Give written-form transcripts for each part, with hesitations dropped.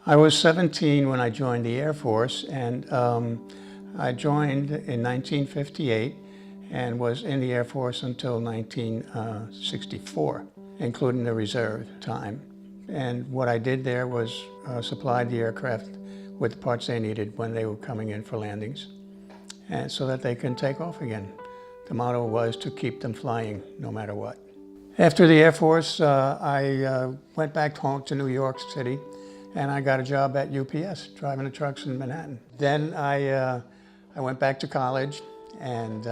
I was 17 when I joined the Air Force, and I joined in 1958 and was in the Air Force until 1964, including the reserve time. And what I did there was supply the aircraft with the parts they needed when they were coming in for landings, and so that they can take off again. The motto was to keep them flying no matter what. After the Air Force, I went back home to New York City, and I got a job at UPS, driving the trucks in Manhattan. Then I went back to college and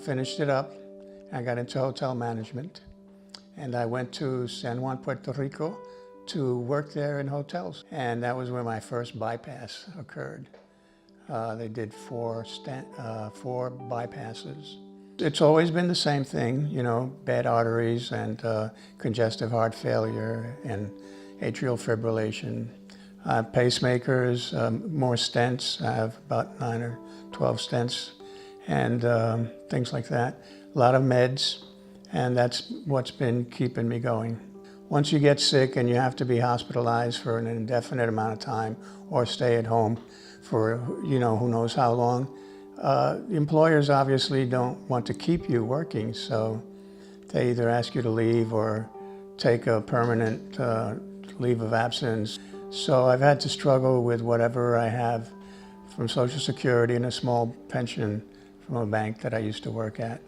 finished it up. I got into hotel management, and I went to San Juan, Puerto Rico to work there in hotels. And that was where my first bypass occurred. They did four bypasses. It's always been the same thing, you know, bad arteries and congestive heart failure and atrial fibrillation, pacemakers, more stents. I have about 9 or 12 stents and things like that. A lot of meds, and that's what's been keeping me going. Once you get sick and you have to be hospitalized for an indefinite amount of time or stay at home for, you know, who knows how long, employers obviously don't want to keep you working, so they either ask you to leave or take a permanent leave of absence. So I've had to struggle with whatever I have from Social Security and a small pension from a bank that I used to work at.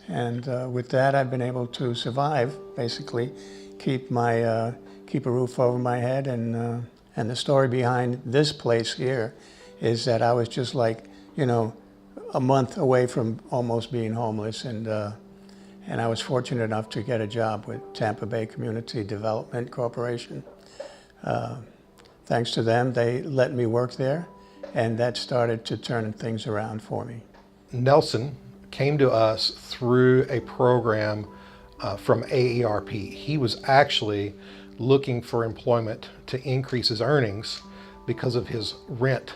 And with that, I've been able to survive, basically, keep a roof over my head. And the story behind this place here is that I was just like, you know, a month away from almost being homeless, and I was fortunate enough to get a job with Tampa Bay Community Development Corporation. Thanks to them, they let me work there, and that started to turn things around for me. Nelson came to us through a program from AARP. He was actually looking for employment to increase his earnings because of his rent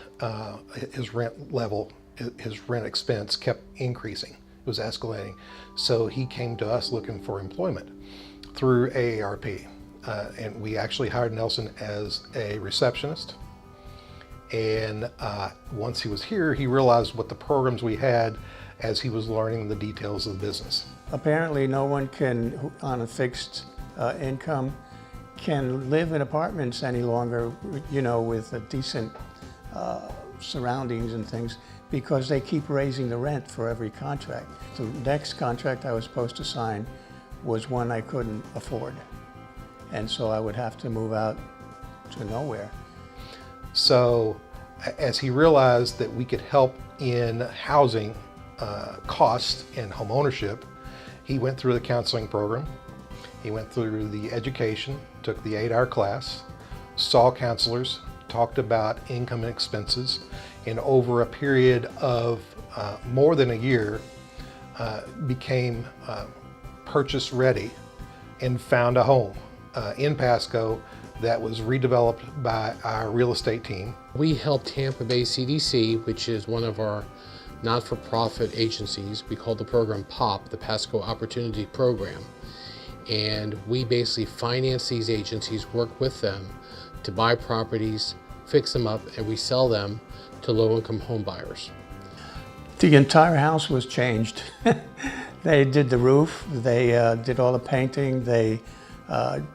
level, his rent expense kept increasing. It was escalating. So he came to us looking for employment through AARP. And we actually hired Nelson as a receptionist. And once he was here, he realized what the programs we had as he was learning the details of the business. Apparently no one can, on a fixed income, can live in apartments any longer, you know, with a decent surroundings and things, because they keep raising the rent for every contract. The next contract I was supposed to sign was one I couldn't afford. And so I would have to move out to nowhere. So as he realized that we could help in housing costs and home ownership, he went through the counseling program. He went through the education, took the 8-hour class, saw counselors, talked about income and expenses, and over a period of more than a year, became purchase ready and found a home in Pasco that was redeveloped by our real estate team. We helped Tampa Bay CDC, which is one of our not-for-profit agencies. We call the program POP, the Pasco Opportunity Program. And we basically finance these agencies, work with them to buy properties, fix them up, and we sell them to low-income home buyers. The entire house was changed. They did the roof, they did all the painting, they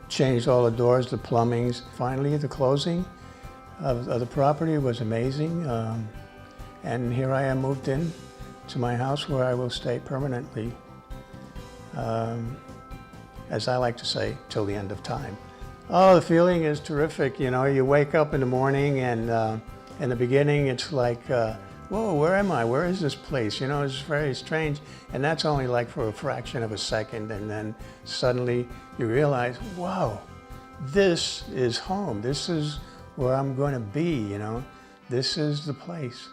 changed all the doors, the plumbings. Finally, the closing of the property was amazing. And here I am moved in to my house where I will stay permanently. As I like to say, till the end of time. Oh, the feeling is terrific. You know, you wake up in the morning and in the beginning it's like, whoa, where am I? Where is this place? You know, it's very strange. And that's only like for a fraction of a second. And then suddenly you realize, wow, this is home. This is where I'm going to be, you know. This is the place.